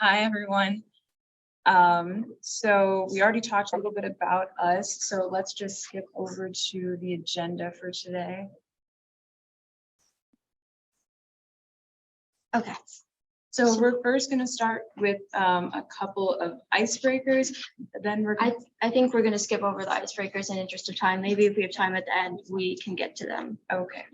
Hi, everyone. So we already talked a little bit about us, so let's just skip over to the agenda for today. Okay. So we're first going to start with a couple of icebreakers. Then I think we're going to skip over the icebreakers in interest of time. Maybe if we have time at the end, we can get to them. Okay.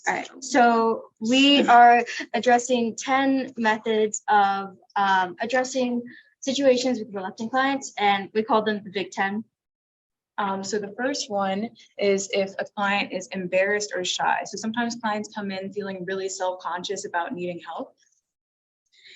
All right, so we are addressing 10 methods of addressing situations with reluctant clients, and we call them the Big 10. So the first one is if a client is embarrassed or shy. So sometimes clients come in feeling really self-conscious about needing help.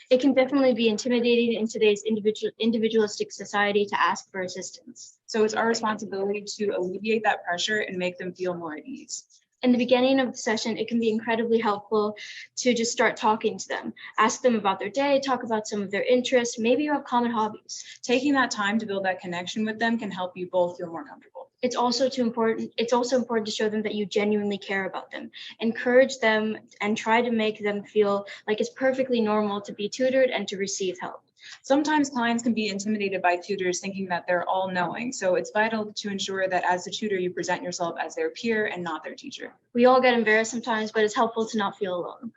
It can definitely be intimidating in today's individualistic society to ask for assistance. So it's our responsibility to alleviate that pressure and make them feel more at ease. In the beginning of the session, it can be incredibly helpful to just start talking to them, ask them about their day, talk about some of their interests, maybe you have common hobbies. Taking that time to build that connection with them can help you both feel more comfortable. It's also important to show them that you genuinely care about them. Encourage them and try to make them feel like it's perfectly normal to be tutored and to receive help. Sometimes clients can be intimidated by tutors thinking that they're all knowing. So it's vital to ensure that as the tutor, you present yourself as their peer and not their teacher. We all get embarrassed sometimes, but it's helpful to not feel alone.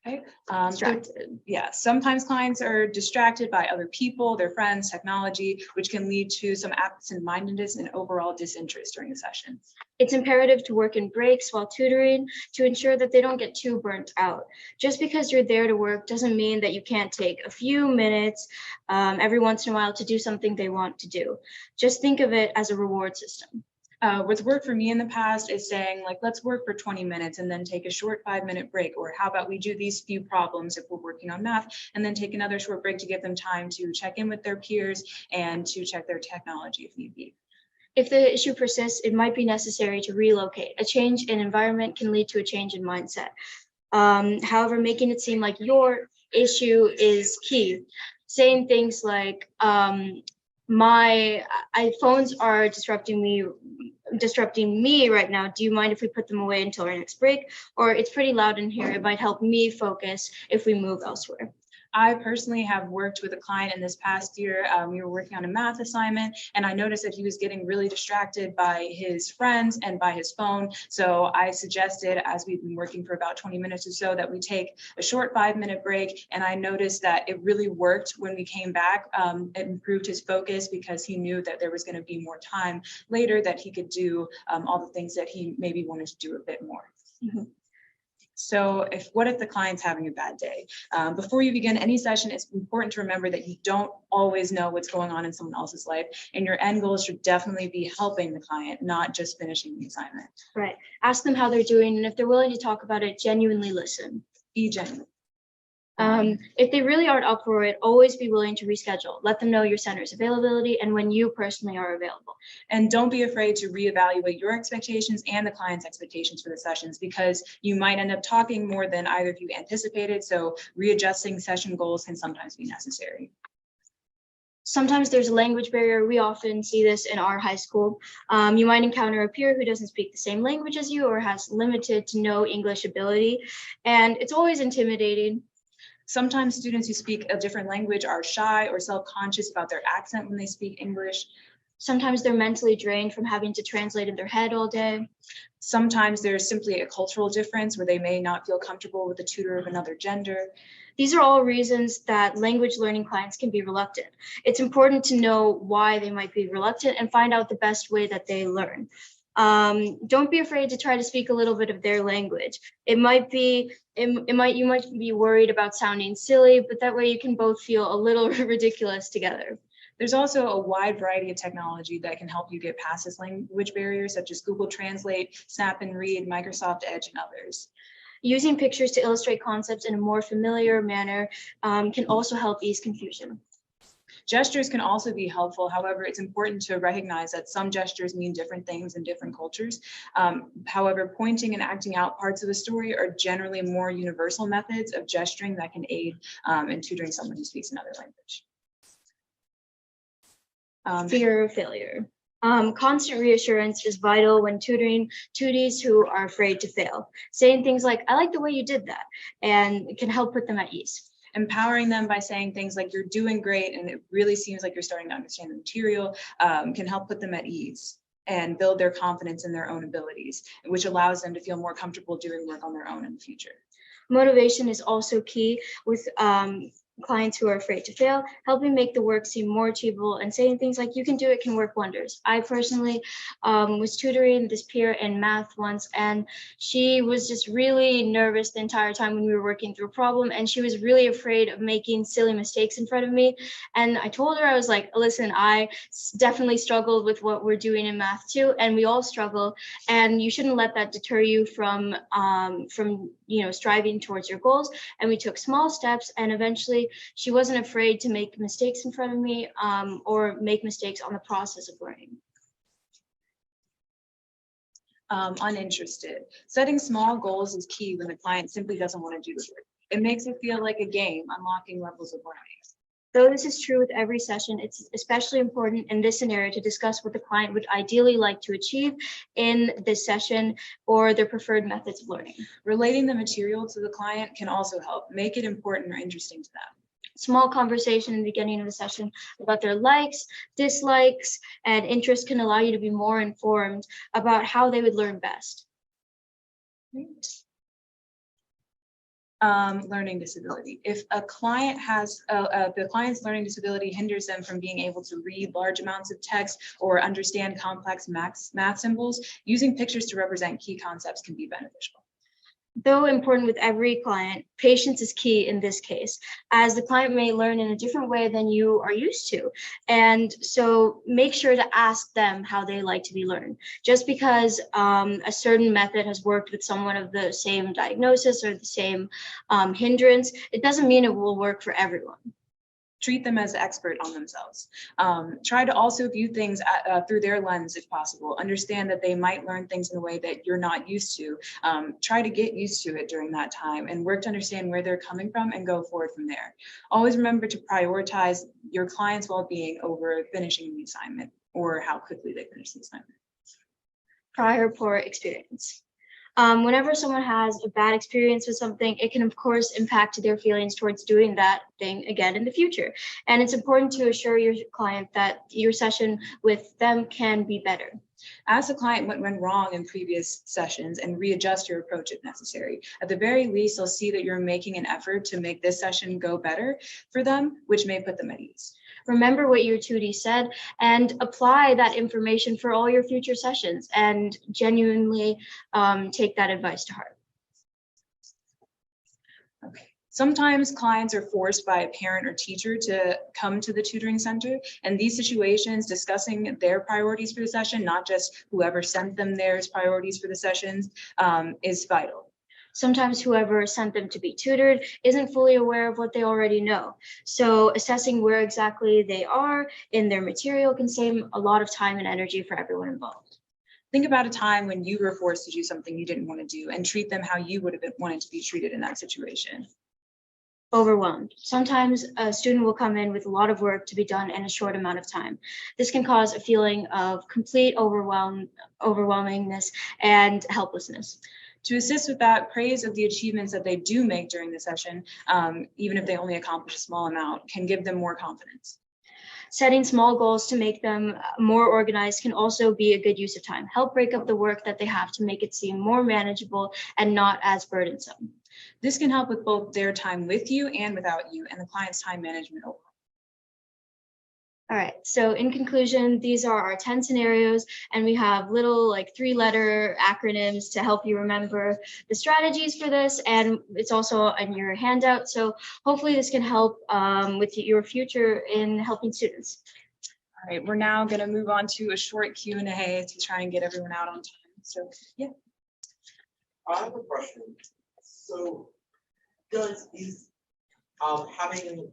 Okay. Distracted. Yeah, sometimes clients are distracted by other people, their friends, technology, which can lead to some absent-mindedness and overall disinterest during the session. It's imperative to work in breaks while tutoring to ensure that they don't get too burnt out. Just because you're there to work doesn't mean that you can't take a few minutes every once in a while to do something they want to do. Just think of it as a reward system. What's worked for me in the past is saying, like, let's work for 20 minutes and then take a short 5-minute break. Or how about we do these few problems if we're working on math and then take another short break to give them time to check in with their peers and to check their technology if need be. If the issue persists, it might be necessary to relocate. A change in environment can lead to a change in mindset. However, making it seem like your issue is key. Saying things like, my phones are disrupting me right now. Do you mind if we put them away until our next break? Or it's pretty loud in here. It might help me focus if we move elsewhere. I personally have worked with a client in this past year. We were working on a math assignment, and I noticed that he was getting really distracted by his friends and by his phone. So I suggested, as we've been working for about 20 minutes or so, that we take a short 5-minute break. And I noticed that it really worked when we came back. It improved his focus because he knew that there was going to be more time later that he could do all the things that he maybe wanted to do a bit more. Mm-hmm. So what if the client's having a bad day? Before you begin any session, it's important to remember that you don't always know what's going on in someone else's life, and your end goal should definitely be helping the client, not just finishing the assignment. Right. Ask them how they're doing, and if they're willing to talk about it, genuinely listen. Be genuine. If they really aren't up for it, always be willing to reschedule. Let them know your center's availability and when you personally are available. And don't be afraid to reevaluate your expectations and the client's expectations for the sessions, because you might end up talking more than either of you anticipated. So readjusting session goals can sometimes be necessary. Sometimes there's a language barrier. We often see this in our high school. You might encounter a peer who doesn't speak the same language as you or has limited to no English ability, and it's always intimidating. Sometimes students who speak a different language are shy or self-conscious about their accent when they speak English. Sometimes they're mentally drained from having to translate in their head all day. Sometimes there's simply a cultural difference where they may not feel comfortable with a tutor of another gender. These are all reasons that language learning clients can be reluctant. It's important to know why they might be reluctant and find out the best way that they learn. Don't be afraid to try to speak a little bit of their language. You might be worried about sounding silly, but that way you can both feel a little ridiculous together. There's also a wide variety of technology that can help you get past this language barrier, such as Google Translate, Snap and Read, Microsoft Edge, and others. Using pictures to illustrate concepts in a more familiar manner can also help ease confusion. Gestures can also be helpful. However, it's important to recognize that some gestures mean different things in different cultures. However, pointing and acting out parts of a story are generally more universal methods of gesturing that can aid in tutoring someone who speaks another language. Fear of failure. Constant reassurance is vital when tutoring tutees who are afraid to fail. Saying things like, I like the way you did that, and it can help put them at ease. Empowering them by saying things like, you're doing great, and it really seems like you're starting to understand the material, can help put them at ease and build their confidence in their own abilities, which allows them to feel more comfortable doing work on their own in the future. Motivation is also key with clients who are afraid to fail, helping make the work seem more achievable and saying things like, you can do it can work wonders. I personally was tutoring this peer in math once, and she was just really nervous the entire time when we were working through a problem, and she was really afraid of making silly mistakes in front of me. And I told her, I was like, listen, I definitely struggled with what we're doing in math too, and we all struggle, and you shouldn't let that deter you from striving towards your goals. And we took small steps, and eventually she wasn't afraid to make mistakes in front of me or make mistakes on the process of learning. Uninterested. Setting small goals is key when the client simply doesn't want to do the work. It makes it feel like a game, unlocking levels of learning. Though this is true with every session, it's especially important in this scenario to discuss what the client would ideally like to achieve in this session or their preferred methods of learning. Relating the material to the client can also help make it important or interesting to them. Small conversation in the beginning of the session about their likes, dislikes, and interests can allow you to be more informed about how they would learn best. Learning disability. If a client has, the client's learning disability hinders them from being able to read large amounts of text or understand complex math symbols, using pictures to represent key concepts can be beneficial. Though important with every client, patience is key in this case, as the client may learn in a different way than you are used to. And so make sure to ask them how they like to be learned. Just because a certain method has worked with someone of the same diagnosis or the same hindrance, it doesn't mean it will work for everyone. Treat them as an expert on themselves. Try to also view things through their lens if possible. Understand that they might learn things in a way that you're not used to. Try to get used to it during that time and work to understand where they're coming from and go forward from there. Always remember to prioritize your client's well-being over finishing the assignment or how quickly they finish the assignment. Prior poor experience. Whenever someone has a bad experience with something, it can, of course, impact their feelings towards doing that thing again in the future. And it's important to assure your client that your session with them can be better. Ask the client what went wrong in previous sessions and readjust your approach if necessary. At the very least, they'll see that you're making an effort to make this session go better for them, which may put them at ease. Remember what your tutee said and apply that information for all your future sessions and genuinely take that advice to heart. Okay. Sometimes clients are forced by a parent or teacher to come to the tutoring center. And these situations, discussing their priorities for the session, not just whoever sent them theirs priorities for the sessions, is vital. Sometimes whoever sent them to be tutored isn't fully aware of what they already know. So assessing where exactly they are in their material can save a lot of time and energy for everyone involved. Think about a time when you were forced to do something you didn't want to do and treat them how you would have wanted to be treated in that situation. Overwhelmed. Sometimes a student will come in with a lot of work to be done in a short amount of time. This can cause a feeling of complete overwhelmingness and helplessness. To assist with that, praise of the achievements that they do make during the session, even if they only accomplish a small amount, can give them more confidence. Setting small goals to make them more organized can also be a good use of time. Help break up the work that they have to make it seem more manageable and not as burdensome. This can help with both their time with you and without you and the client's time management overall. All right, so in conclusion, these are our 10 scenarios, and we have little 3-letter acronyms to help you remember the strategies for this, and it's also in your handout. So hopefully this can help with your future in helping students. All right, we're now going to move on to a short Q&A to try and get everyone out on time. So, yeah. I have a question. So, does having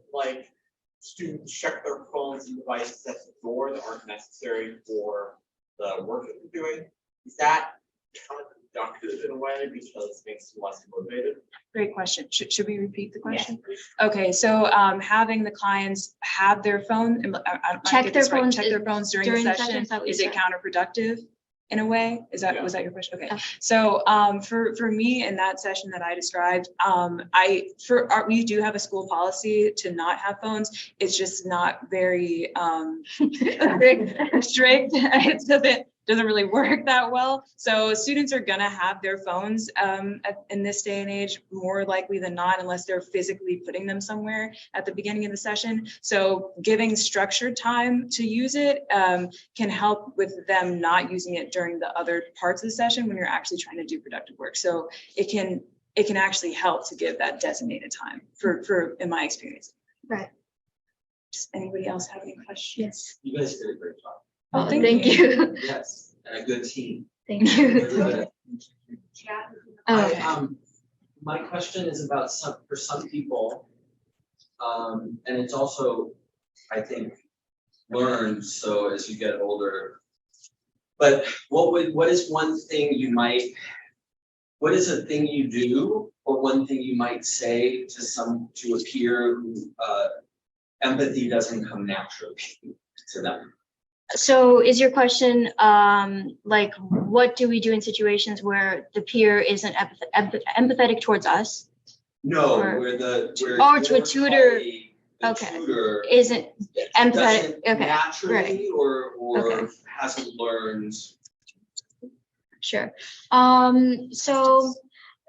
students check their phones and devices at the door that aren't necessary for the work that they're doing, is that counterproductive productive in a way because it makes them less motivated? Great question. Should we repeat the question? Okay, so having the clients have their phone, Check their phones check their phones during the session, is that what you is it said? counterproductive in a way? Was that your question? Okay. Oh. So for me in that session that I described, we do have a school policy to not have phones. It's just not very strict. It doesn't really work that well. So students are gonna have their phones in this day and age more likely than not, unless they're physically putting them somewhere at the beginning of the session. So giving structured time to use it can help with them not using it during the other parts of the session when you're actually trying to do productive work. So it can actually help to give that designated time for in my experience. Right. Does anybody else have any questions? You guys did a great job. Oh, thank you. Yes, and a good team. Thank you. Really good. Oh, My question is about for some people, and it's also, I think, learned, so as you get older. But what is one thing what is a thing you do, or one thing you might say to a peer who empathy doesn't come naturally to them? so is your question, like, what do we do in situations where the peer isn't empathetic towards us? No, Or- where to a your tutor, colleague, the okay. tutor Isn't empathetic, doesn't okay, naturally or Okay. hasn't learned. sure. So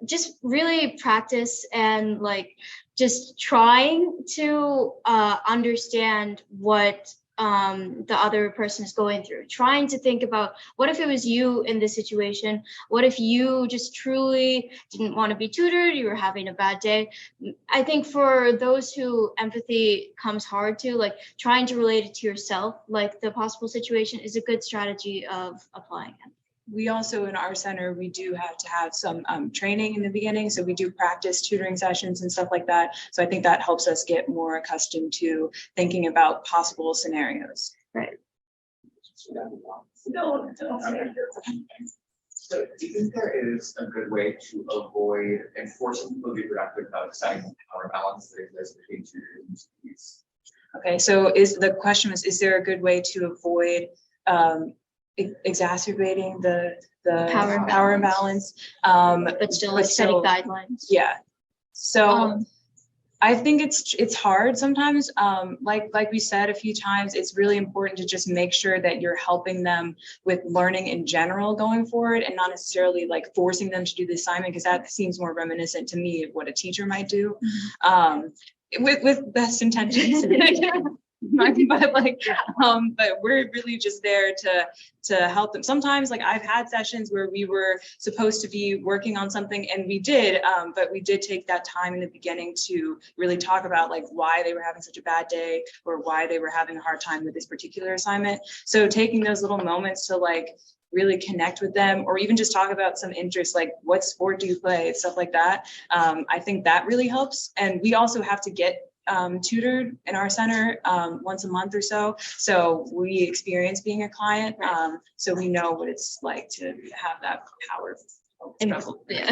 just really practice and like just trying to understand what the other person is going through, trying to think about what if it was you in this situation, what if you just truly didn't want to be tutored, you were having a bad day. I think for those who empathy comes hard to, like trying to relate it to yourself, like the possible situation, is a good strategy of applying it. We also in our center, we do have to have some training in the beginning. So we do practice tutoring sessions and stuff like that. So I think that helps us get more accustomed to thinking about possible scenarios. Right. So do you think there is a good way to avoid enforcing people to be productive without setting the power balance that exists between tutors and students? Okay, so the question was, is there a good way to avoid exacerbating the power imbalance? But still like setting guidelines. Yeah. So Um, I think it's hard sometimes. Like we said a few times, it's really important to just make sure that you're helping them with learning in general going forward, and not necessarily like forcing them to do the assignment, because that seems more reminiscent to me of what a teacher might do, with best intentions. But we're really just there to help them. Sometimes, like I've had sessions where we were supposed to be working on something, and we did, but we did take that time in the beginning to really talk about like why they were having such a bad day or why they were having a hard time with this particular assignment. So taking those little moments to like really connect with them, or even just talk about some interests, like what sport do you play, stuff like that. I think that really helps. And we also have to get tutored in our center once a month or so. So we experience being a client. So we know what it's like to have that power struggle. Yeah.